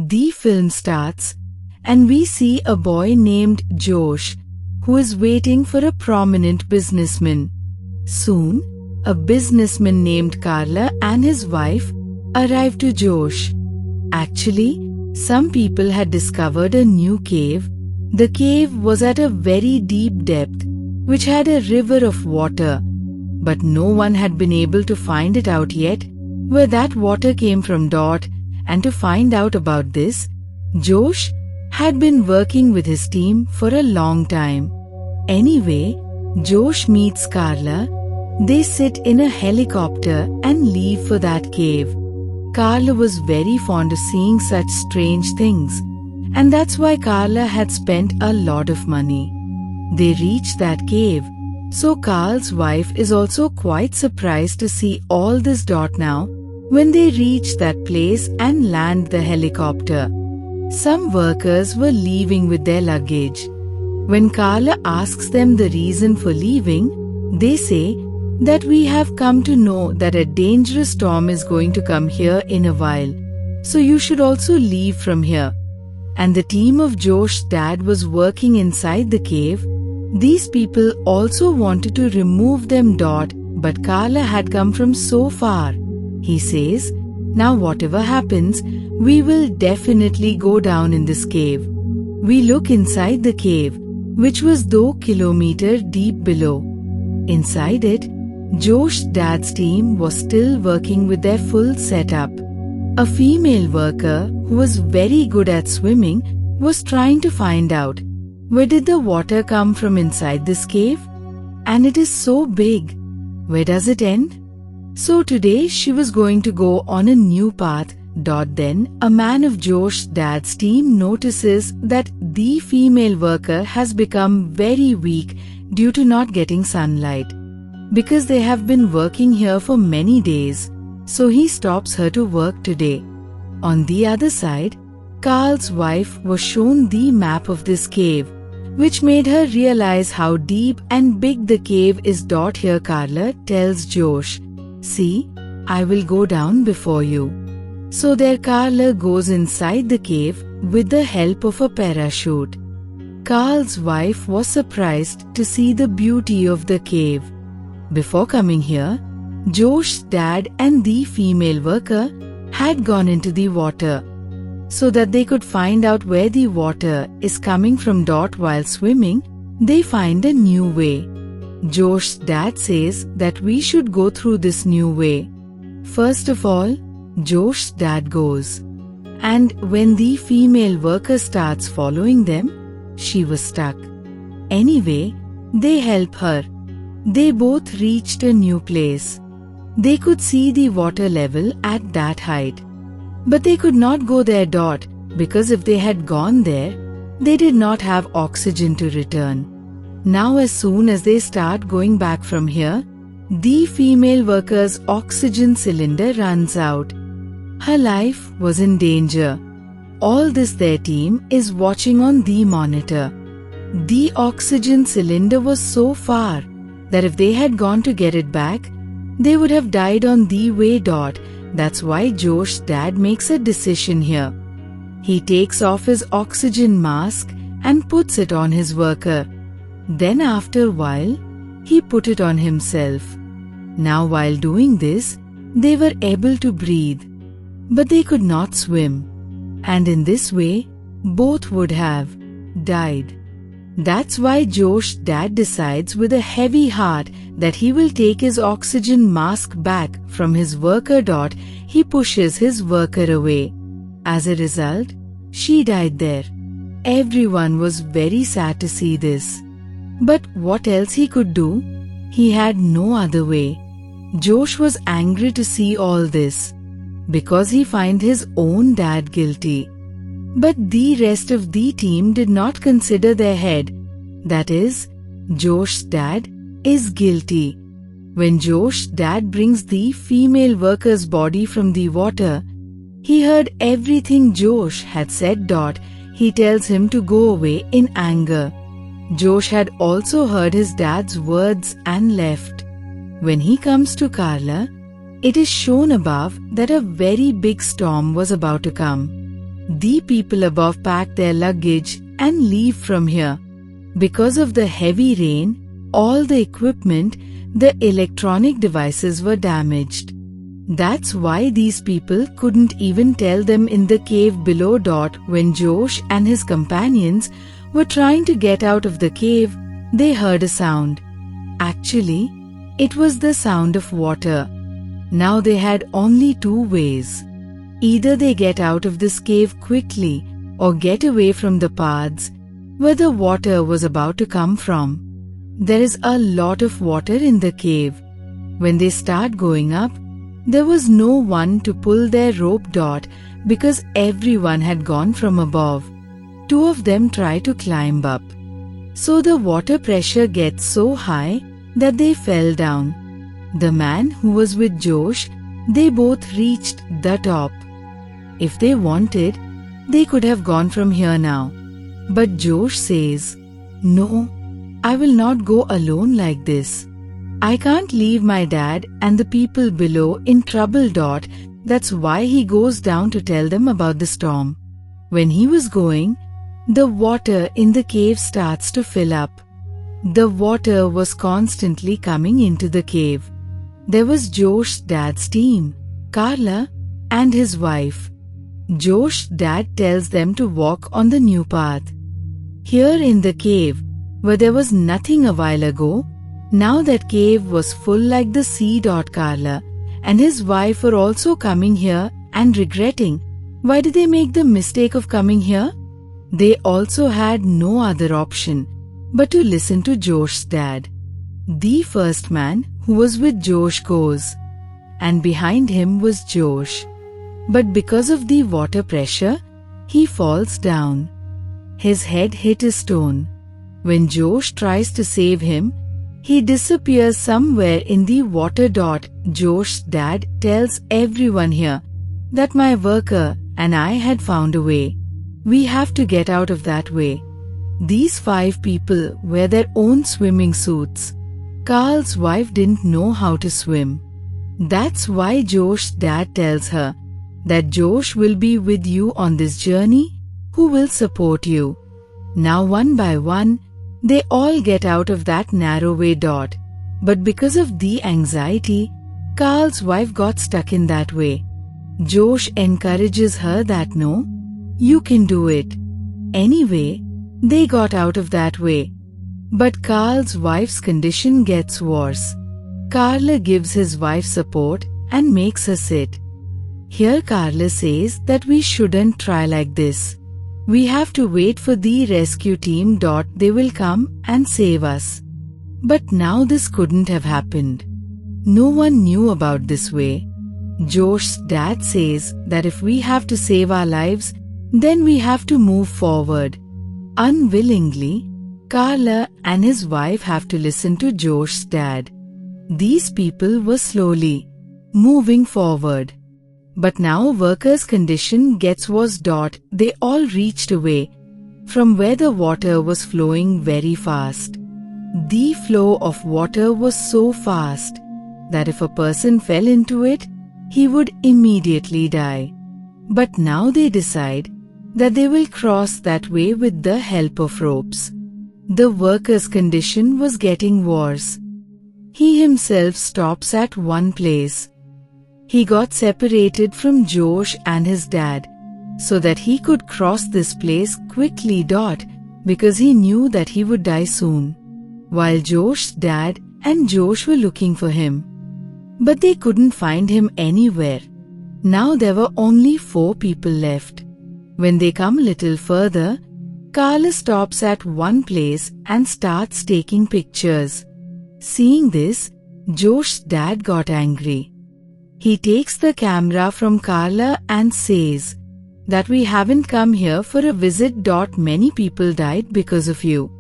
The film starts, and we see a boy named Josh, who is waiting for a prominent businessman. Soon, a businessman named Carla and his wife arrive to Josh. Actually, some people had discovered a new cave. The cave was at a very deep depth, which had a river of water, but no one had been able to find it out yet where that water came from. And to find out about this, Josh had been working with his team for a long time. Anyway, Josh meets Carla. They sit in a helicopter and leave for that cave. Carla was very fond of seeing such strange things, and that's why Carla had spent a lot of money. They reach that cave, so Carl's wife is also quite surprised to see all this. Now, when they reach that place and land the helicopter, some workers were leaving with their luggage. When Carla asks them the reason for leaving, they say that we have come to know that a dangerous storm is going to come here in a while, so you should also leave from here. And the team of Josh's dad was working inside the cave. These people also wanted to remove them. But Carla had come from so far. He says, now whatever happens, we will definitely go down in this cave. We look inside the cave, which was 2 kilometers deep below. Inside it, Josh's dad's team was still working with their full setup. A female worker who was very good at swimming was trying to find out where did the water come from inside this cave? And it is so big. Where does it end? So today she was going to go on a new path. Then a man of Josh's dad's team notices that the female worker has become very weak due to not getting sunlight, because they have been working here for many days, so he stops her to work today. On the other side, Carl's wife was shown the map of this cave, which made her realize how deep and big the cave is. Here Carla tells Josh, see, I will go down before you. So there Carla goes inside the cave with the help of a parachute. Carl's wife was surprised to see the beauty of the cave. Before coming here, Josh's dad and the female worker had gone into the water so that they could find out where the water is coming from. While swimming, they find a new way. Josh's dad says that we should go through this new way. First of all, Josh's dad goes, and when the female worker starts following them, she was stuck. Anyway, they help her. They both reached a new place. They could see the water level at that height. But they could not go there. Because if they had gone there, they did not have oxygen to return. Now as soon as they start going back from here, the female worker's oxygen cylinder runs out. Her life was in danger. All this their team is watching on the monitor. The oxygen cylinder was so far that if they had gone to get it back, they would have died on the way. That's why Josh's dad makes a decision here. He takes off his oxygen mask and puts it on his worker. Then after a while, he put it on himself. Now while doing this, they were able to breathe, but they could not swim. And in this way, both would have died. That's why Josh's dad decides with a heavy heart that he will take his oxygen mask back from his worker. He pushes his worker away. As a result, she died there. Everyone was very sad to see this. But what else he could do? He had no other way. Josh was angry to see all this, because he finds his own dad guilty. But the rest of the team did not consider their head. That is, Josh's dad is guilty. When Josh's dad brings the female worker's body from the water, he heard everything Josh had said. He tells him to go away in anger. Josh had also heard his dad's words and left. When he comes to Carla, it is shown above that a very big storm was about to come. The people above pack their luggage and leave from here. Because of the heavy rain, all the equipment, the electronic devices were damaged. That's why these people couldn't even tell them in the cave below. When Josh and his companions were trying to get out of the cave, they heard a sound. Actually, it was the sound of water. Now they had only two ways. Either they get out of this cave quickly or get away from the paths where the water was about to come from. There is a lot of water in the cave. When they start going up, there was no one to pull their rope. Because everyone had gone from above. Two of them try to climb up. So the water pressure gets so high that they fell down. The man who was with Josh, they both reached the top. If they wanted, they could have gone from here now. But Josh says, "No, I will not go alone like this. I can't leave my dad and the people below in trouble." That's why he goes down to tell them about the storm. When he was going, the water in the cave starts to fill up. The water was constantly coming into the cave. There was Josh's dad's team, Carla, and his wife. Josh's dad tells them to walk on the new path. Here in the cave, where there was nothing a while ago, now that cave was full like the sea. Carla and his wife were also coming here and regretting why did they make the mistake of coming here. They also had no other option but to listen to Josh's dad. The first man who was with Josh goes, and behind him was Josh. But because of the water pressure, he falls down. His head hit a stone. When Josh tries to save him, he disappears somewhere in the water. Josh's dad tells everyone here that my worker and I had found a way. We have to get out of that way. These 5 people wear their own swimming suits. Carl's wife didn't know how to swim. That's why Josh's dad tells her that Josh will be with you on this journey, who will support you. Now one by one, they all get out of that narrow way. But because of the anxiety, Carl's wife got stuck in that way. Josh encourages her that no, you can do it. Anyway, they got out of that way. But Carl's wife's condition gets worse. Carla gives his wife support and makes her sit. Here Carla says that we shouldn't try like this. We have to wait for the rescue team. They will come and save us. But now this couldn't have happened. No one knew about this way. Josh's dad says that if we have to save our lives, then we have to move forward. Unwillingly, Carla and his wife have to listen to Josh's dad. These people were slowly moving forward. But now workers' condition gets worse. They all reached away from where the water was flowing very fast. The flow of water was so fast that if a person fell into it, he would immediately die. But now they decide that they will cross that way with the help of ropes. The worker's condition was getting worse. He himself stops at one place. He got separated from Josh and his dad so that he could cross this place quickly. Because he knew that he would die soon. While Josh's dad and Josh were looking for him. But they couldn't find him anywhere. Now there were only 4 people left. When they come a little further, Carla stops at one place and starts taking pictures. Seeing this, Josh's dad got angry. He takes the camera from Carla and says that we haven't come here for a visit. Many people died because of you.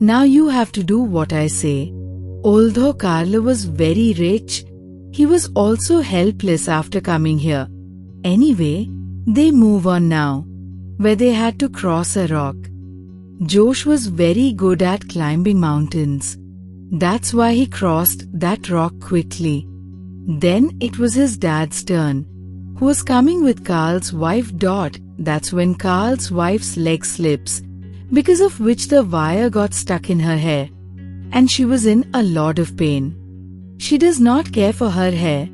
Now you have to do what I say. Although Carla was very rich, he was also helpless after coming here. Anyway, they move on now, where they had to cross a rock. Josh was very good at climbing mountains. That's why he crossed that rock quickly. Then it was his dad's turn, who was coming with Carl's wife. That's when Carl's wife's leg slips, because of which the wire got stuck in her hair, and she was in a lot of pain. She does not care for her hair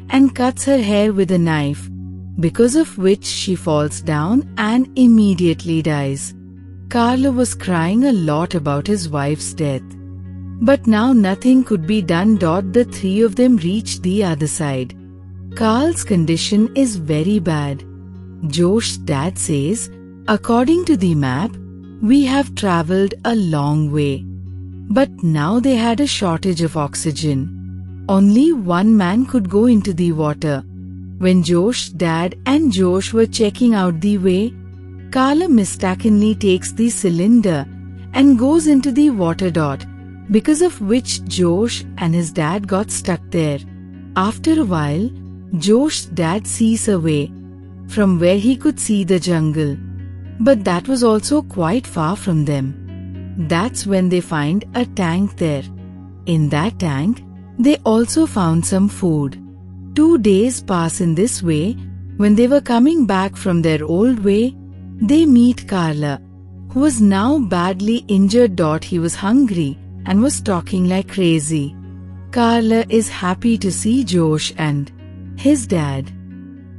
and cuts her hair with a knife, because of which she falls down and immediately dies. Carl was crying a lot about his wife's death. But now nothing could be done. The three of them reached the other side. Carl's condition is very bad. Josh's dad says, according to the map, we have traveled a long way. But now they had a shortage of oxygen. Only one man could go into the water. When Josh's dad and Josh were checking out the way, Carl mistakenly takes the cylinder and goes into the water. Because of which Josh and his dad got stuck there. After a while, Josh's dad sees a way from where he could see the jungle. But that was also quite far from them. That's when they find a tank there. In that tank, they also found some food. 2 days pass in this way. When they were coming back from their old way, they meet Carl, who was now badly injured. He was hungry and was talking like crazy. Carl is happy to see Josh and his dad.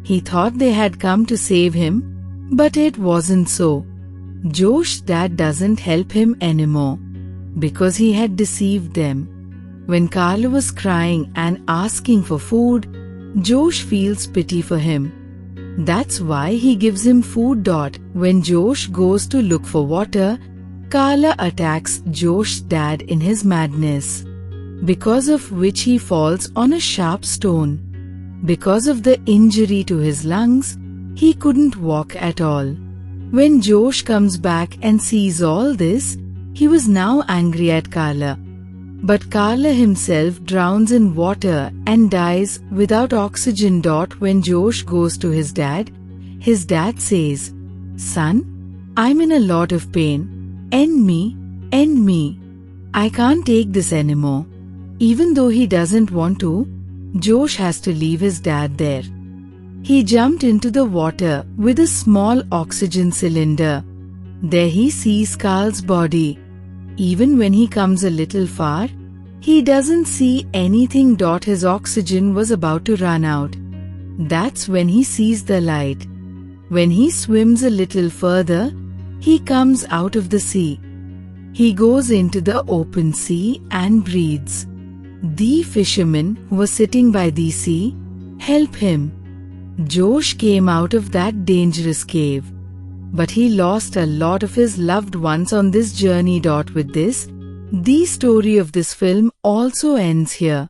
He thought they had come to save him, but it wasn't so. Josh's dad doesn't help him anymore, because he had deceived them. When Carl was crying and asking for food, Josh feels pity for him. That's why he gives him food. When Josh goes to look for water, Carl attacks Josh's dad in his madness, because of which he falls on a sharp stone. Because of the injury to his lungs, he couldn't walk at all. When Josh comes back and sees all this, he was now angry at Carl. But Carl himself drowns in water and dies without oxygen. When Josh goes to his dad says, "Son, I'm in a lot of pain. End me. I can't take this anymore." Even though he doesn't want to, Josh has to leave his dad there. He jumped into the water with a small oxygen cylinder. There he sees Carl's body. Even when he comes a little far, he doesn't see anything. His oxygen was about to run out. That's when he sees the light. When he swims a little further, he comes out of the sea. He goes into the open sea and breathes. The fishermen who were sitting by the sea help him. Josh came out of that dangerous cave, but he lost a lot of his loved ones on this journey. With this, the story of this film also ends here.